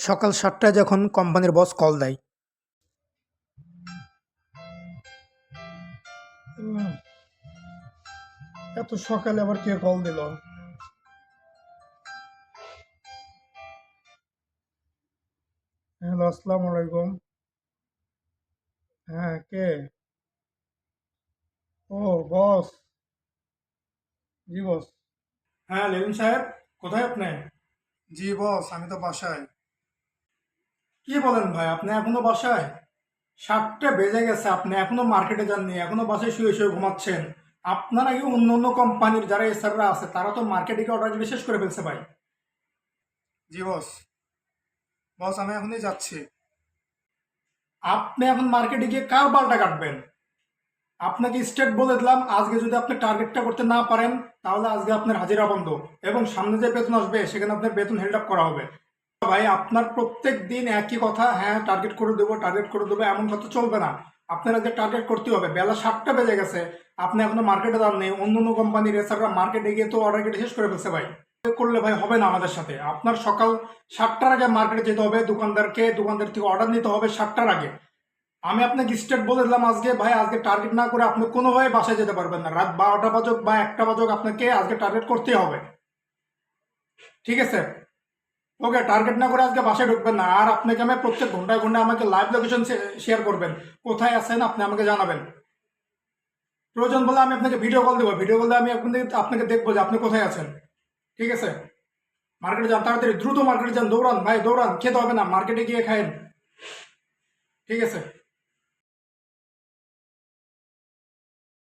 সকাল ৭টায় যখন কোম্পানির বস কল দেয়। এত সকালে আবার কে কল দিল? হ্যালো, আসসালামু আলাইকুম। হ্যাঁ, কে? ও, বস। জি বস। হ্যাঁ, লেলিন সাহেব, কোথায় আপনি? জি বস, আমি তো বাসায়। কি বলেন ভাই, আপনি এখনো বাসায়? ৭টা বেজে গেছে, আপনি এখনো মার্কেটে যাননি, এখনো বাসায় শুয়ে শুয়ে ঘুমাচ্ছেন। আপনার আগে অন্য অন্য কোম্পানির যারা এসআররা আছে তারা তো মার্কেটে গিয়ে অর্ডার শেষ করে ফেলছে ভাই। জি বস। বস, আমি এখনই যাচ্ছি। আপনি এখন মার্কেটে গিয়ে কার বালটা কাটবেন? আপনাকে স্টেট বলে দিলাম, আজকে যদি আপনি টার্গেটটা করতে না পারেন তাহলে আজকে আপনার হাজিরা বন্ধ, এবং সামনে যে বেতন আসবে সেখানে আপনার বেতন হেল্ড আপ করা হবে। ভাই, আপনার প্রত্যেক দিন একই কথা, হ্যাঁ টার্গেট করে দেবো টার্গেট করে দেবো, এমন কথা চলবে না। আপনার আজকে টার্গেট করতে হবে। বেলা ৭টা বেজে গেছে, আপনি এখনো মার্কেটে দাম নেই। অন্য অন্য কোম্পানির রেসাররা মার্কেটে গিয়ে তো অর্ডার কেটে শেষ করে ফেলছে ভাই। করলে ভাই হবে না আমাদের সাথে। আপনার সকাল ৭টার আগে মার্কেটে যেতে হবে, দোকানদার থেকে অর্ডার নিতে হবে ৭টার আগে। আমি আপনাকে স্টেট বলে দিলাম আজকে ভাই, আজকে টার্গেট না করে আপনি কোনোভাবে বাসায় যেতে পারবেন না। রাত ১২টা বাজক বা ১টা বাজক আপনাকে আজকে টার্গেট করতেই হবে। ঠিক আছে? ওকে, টার্গেট না করে আজকে বাসায় ঢুকবেন না। আর আপনাকে আমি প্রত্যেক ঘন্টায় ঘন্টায় আমাকে লাইভ লোকেশন শেয়ার করবেন, কোথায় আছেন আপনি আমাকে জানাবেন। প্রয়োজন বলে আমি আপনাকে ভিডিও কল দেবো, ভিডিও কল দিয়ে আমি আপনাকে দেখবো যে আপনি কোথায় আছেন। ঠিক আছে? মার্কেটে যান, তাড়াতাড়ি দ্রুত মার্কেটে যান, দৌড়ান ভাই দৌড়ান, খেতে হবে না, মার্কেটে গিয়ে খায়েন। ঠিক আছে?